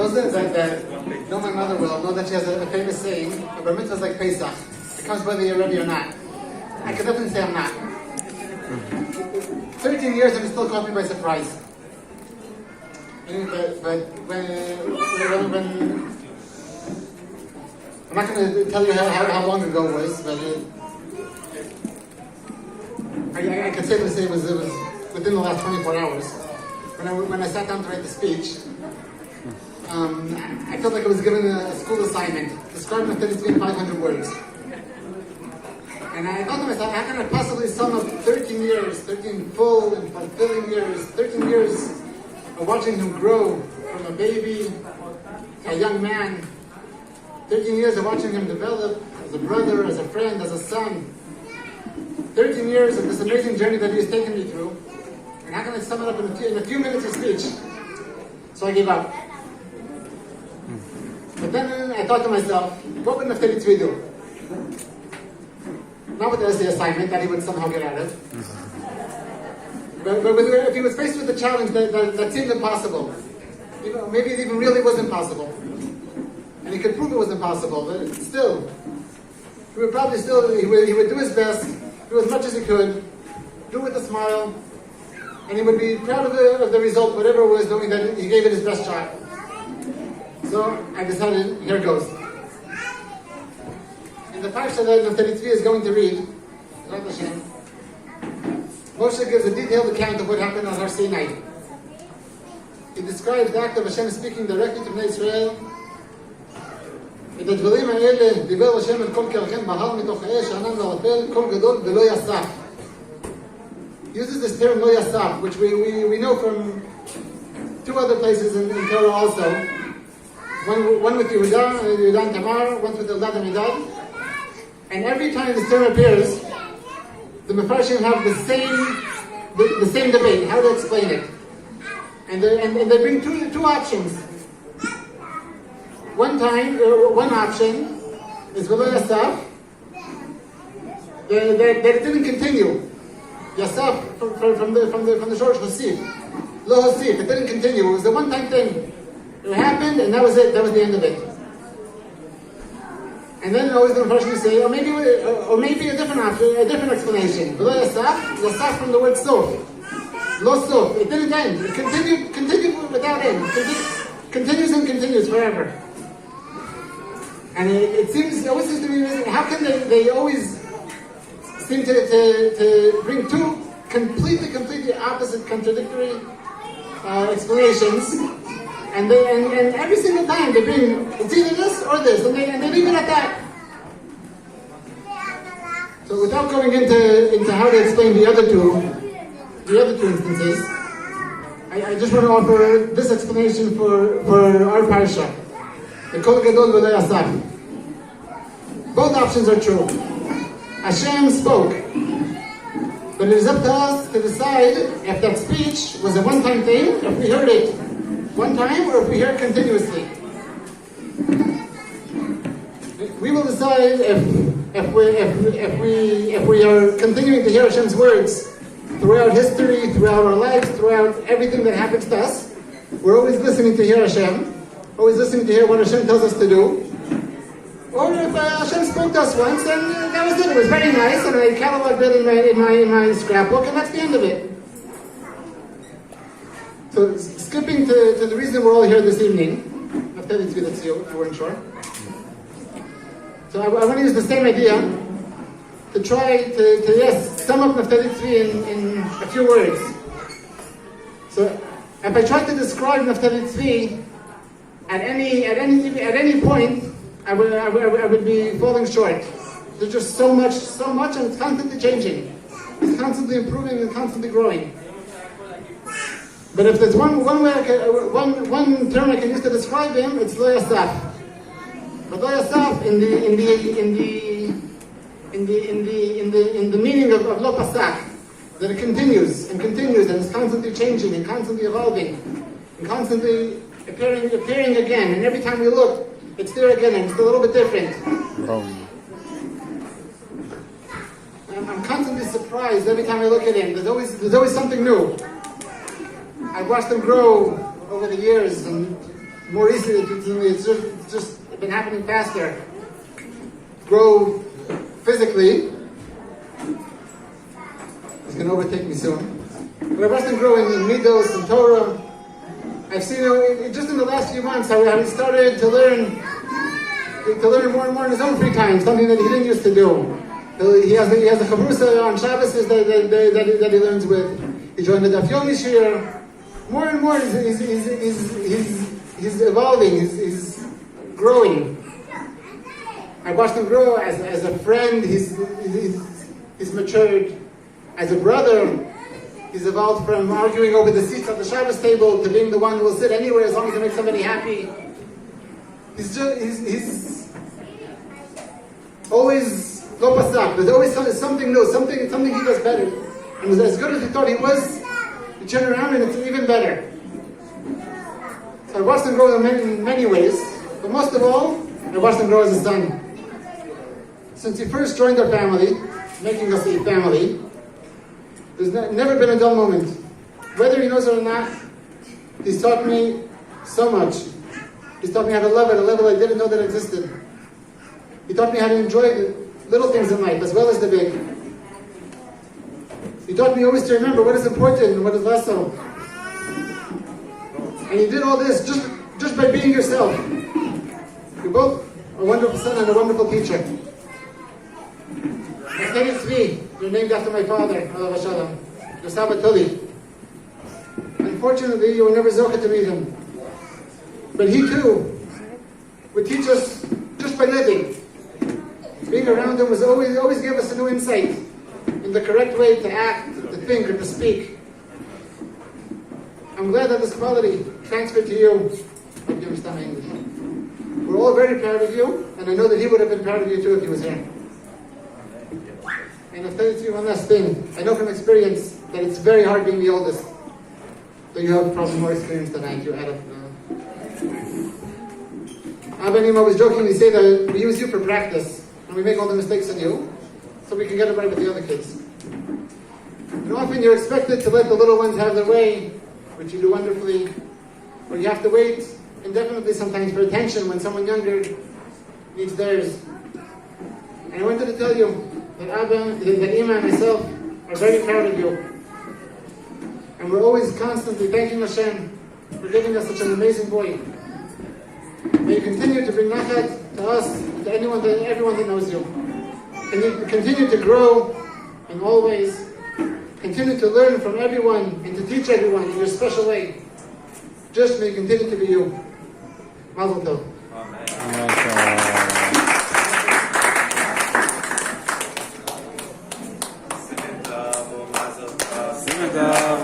Those that know my mother well know that she has a famous saying, a bar mitzvah is like Pesach. It comes whether you're ready or not. I can definitely say I'm not. 13 years and it still caught me by surprise. But when I'm not going to tell you how long ago it was, but I can safely say it was within the last 24 hours. When I sat down to write the speech, I felt like I was given a school assignment, describing Naftali Tzvi in 500 words. And I thought to myself, how can I possibly sum up 13 years, 13 full and fulfilling years, 13 years of watching him grow from a baby to a young man, 13 years of watching him develop as a brother, as a friend, as a son, 13 years of this amazing journey that he has taken me through. And how can I sum it up in a few minutes of speech? So I gave up. But then I thought to myself, what would Naftali Tzvi do? Not with the essay assignment that he would somehow get out of. But if he was faced with a challenge that seemed impossible, maybe it even really was impossible, and he could prove it was impossible, but still, he would probably he would do his best, do as much as he could, do it with a smile, and he would be proud of the result, whatever it was, knowing that he gave it his best shot. So I decided, here goes. In the parsha that Naftali Tzvi is going to read, Moshe gives a detailed account of what happened on Har Sinai. He describes the act of Hashem speaking directly to Bnei Israel. את הדברים האלה דיבר השם אל כל קראכם בהר מתוך האש ענן וערפל קול גדול ולא יסף. He uses this term לא יסף, which we know from two other places in Torah also. One with Yehuda and Tamar, one with Eldad and Medad. And every time this term appears, the Mefarshim have the same debate, how to explain it. And they bring two options. One option is V'lo Yasaf, that it didn't continue. Yasaf from the Shorsh Hosif. Lo Hosif, it didn't continue. It was a one-time thing. It happened and that was it. That was the end of it. And then always the Mefarshim say, or maybe a different option, a different explanation. V'lo Yasaf from the word Sof. Lo Sof. It didn't end. It continued without end. Continues and continues forever. And it always seems to me, how can they always seem to bring two completely opposite, contradictory explanations, and every single time they bring, it's either this or this, and they leave it at that. So without going into how to explain the other two instances, I just want to offer this explanation for our parsha. The Kol Gadol V'lo Yasaf. Both options are true. Hashem spoke, but it is up to us to decide if that speech was a one-time thing, if we heard it one time, or if we hear it continuously. We will decide if we are continuing to hear Hashem's words throughout history, throughout our lives, throughout everything that happens to us. We're always listening to hear Hashem. Always listening to hear what Hashem tells us to do. Or if Hashem spoke to us once, and that was it. It was very nice, and I cataloged it in my scrapbook, and that's the end of it. So skipping to the reason we're all here this evening, Naftali Tzvi, that's you, if you weren't sure. So I want to use the same idea to try to sum up Naftali Tzvi in a few words. So if I try to describe Naftali Tzvi at any point, I would be falling short. There's just so much, and it's constantly changing. It's constantly improving and constantly growing. But if there's one term I can use to describe him, it's Lo Yasaf. But Lo Yasaf in the meaning of Lo Pasak, that it continues and it's constantly changing and constantly evolving and constantly appearing again, and every time we look, it's there again, and it's a little bit different. I'm constantly surprised every time I look at him. There's always something new. I've watched him grow over the years, and more easily. It's just been happening faster. Grow physically. He's going to overtake me soon. But I've watched him grow in Midos and Torah. I've seen him just in the last few months how he started to learn more and more in his own free time, something that he didn't used to do. He has a chavrusa on Shabbos that he learns with. He joined the Daf Yomi Shir. More and more, he's evolving. He's growing. I watched him grow as a friend. He's matured. As a brother, he's evolved from arguing over the seats at the Shabbos table to being the one who will sit anywhere as long as he makes somebody happy. He's always lo pasak. There's always something new, something he does better. And as good as he thought he was, you turn around and it's even better. So I watched him grow in many ways, but most of all, I watched him grow as a son. Since he first joined our family, making us a family, there's never been a dull moment. Whether he knows it or not, he's taught me so much. He's taught me how to love at a level I didn't know that existed. He taught me how to enjoy the little things in life as well as the big. He taught me always to remember what is important and what is less so. And he did all this just by being yourself. You're both a wonderful son and a wonderful teacher. Naftali Tzvi, you're named after my father, Alav Shalom. You're Naftali. Unfortunately, you were never zocheh to meet him. But he too would teach us just by living. Being around him always gave us a new insight in the correct way to act, to think, or to speak. I'm glad that this quality transferred to you. I hope you understand my English. We're all very proud of you, and I know that he would have been proud of you too if he was here. And I'll tell you one last thing. I know from experience that it's very hard being the oldest. So you have probably more experience than I do out of Abba and Ima was jokingly say that we use you for practice, and we make all the mistakes on you, so we can get it right with the other kids. And often you're expected to let the little ones have their way, which you do wonderfully, or you have to wait indefinitely sometimes for attention when someone younger needs theirs. And I wanted to tell you that Abba, that Ima and myself are very proud of you. And we're always constantly thanking Hashem for giving us such an amazing boy. May you continue to bring nachat to us, to everyone that knows you. And you continue to grow in all ways. Continue to learn from everyone and to teach everyone in your special way. Just may you continue to be you. Mazel tov. Amen.